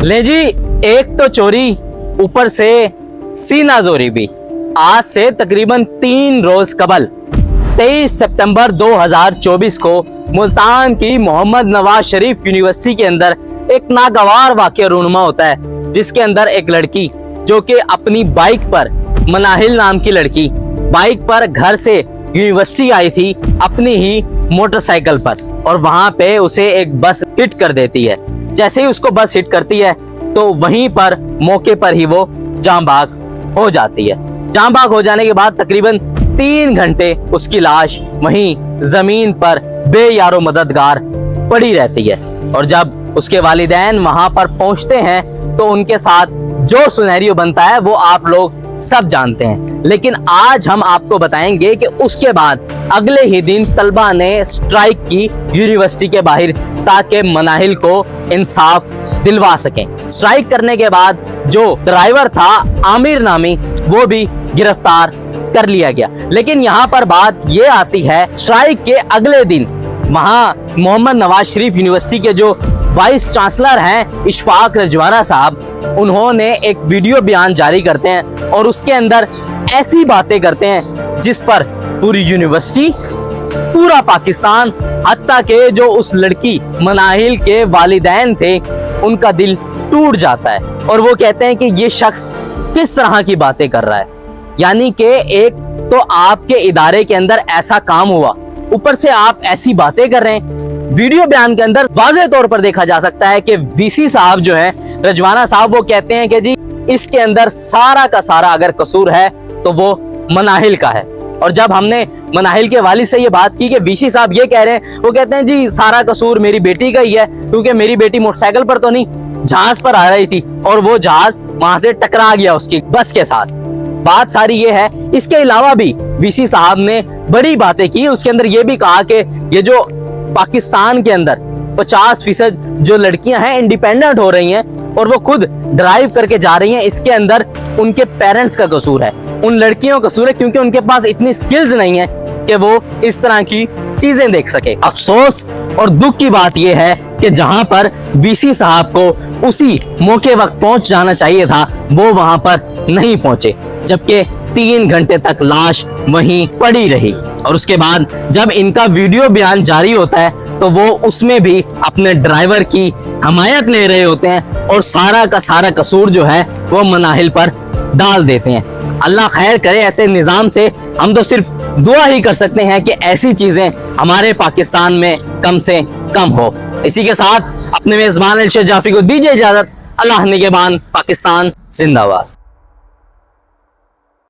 ले जी, एक तो चोरी, ऊपर से सीना जोरी भी। आज से तकरीबन 3 रोज कबल 23 सितंबर 2024 को मुल्तान की मोहम्मद नवाज शरीफ यूनिवर्सिटी के अंदर एक नागवार वाकया रूनुमा होता है, जिसके अंदर एक लड़की जो कि अपनी बाइक पर, मनाहिल नाम की लड़की बाइक पर घर से यूनिवर्सिटी आई थी अपनी ही मोटरसाइकिल पर, और वहां पे उसे एक बस हिट कर देती है। जैसे ही उसको बस हिट करती है तो वहीं पर मौके पर ही वो जान बाग हो जाती है। जान बाग हो जाने के बाद तकरीबन 3 घंटे उसकी लाश वहीं जमीन पर बेयारो मददगार पड़ी रहती है। और जब उसके वालिदैन वहां पर पहुंचते हैं तो उनके साथ जो सिनेरियो बनता है वो आप लोग सब जानते हैं। लेकिन आज हम आपको बताएंगे कि उसके बाद अगले ही दिन तलबा ने स्ट्राइक की यूनिवर्सिटी के बाहर, ताकि मनाहिल को इंसाफ दिलवा सकें। स्ट्राइक करने के बाद जो ड्राइवर था आमिर नामी, वो भी गिरफ्तार कर लिया गया। लेकिन यहाँ पर बात ये आती है, स्ट्राइक के अगले दिन वहाँ मोहम्मद नवाज शरीफ यूनिवर्सिटी के जो वाइस चांसलर हैं इशफाक रजवाना साहब, उन्होंने एक वीडियो बयान जारी करते हैं और उसके अंदर ऐसी बातें करते हैं जिस पर पूरी यूनिवर्सिटी, पूरा पाकिस्तान, हत्ता के जो उस लड़की मनाहिल के वालिदैन थे उनका दिल टूट जाता है। और वो कहते हैं कि ये शख्स किस तरह की बातें कर रहा है। यानी कि एक तो आपके इदारे के अंदर ऐसा काम हुआ, ऊपर से आप ऐसी बातें कर रहे हैं। वीडियो बयान के अंदर वाज़ेह तौर पर देखा जा सकता है कि वीसी साहब जो है, रजवाना साहब, वो कहते हैं कि जी इसके अंदर सारा का सारा अगर कसूर है तो वो मनाहिल का है। और जब हमने मनाहिल के वालिद से ये बात की कि वीसी साहब ये कह रहे हैं, वो कहते हैं जी सारा कसूर मेरी बेटी का ही है, क्योंकि मेरी बेटी मोटरसाइकिल पर तो नहीं, जहाज पर आ रही थी और वो जहाज वहां से टकरा गया उसकी बस के साथ। बात सारी ये है। इसके अलावा भी वीसी साहब ने बड़ी बातें की। उसके अंदर ये भी कहा कि ये जो पाकिस्तान के अंदर 50% जो लड़कियां हैं इंडिपेंडेंट हो रही हैं और वो खुद ड्राइव करके जा रही हैं, इसके अंदर उनके पेरेंट्स का कसूर है, उन लड़कियों का कसूर है, क्योंकि उनके पास इतनी स्किल्स नहीं है कि वो इस तरह की चीजें देख सके। अफसोस और दुख की बात यह है कि जहां पर वीसी साहब को उसी मौके वक्त पहुंच जाना चाहिए था, वो वहां पर नहीं पहुंचे, जबकि 3 घंटे तक लाश वहीं पड़ी रही। और उसके बाद जब इनका वीडियो बयान जारी होता है तो वो उसमें भी अपने ड्राइवर की हमायत ले रहे होते हैं और सारा का सारा कसूर जो है वो मनाहिल पर डाल देते हैं। अल्लाह खैर करे ऐसे निज़ाम से। हम तो सिर्फ दुआ ही कर सकते हैं कि ऐसी चीजें हमारे पाकिस्तान में कम से कम हो। इसी के साथ अपने मेजबान इरशाद जाफरी को दीजिए इजाजत। अल्लाह निगहबान। पाकिस्तान जिंदाबाद।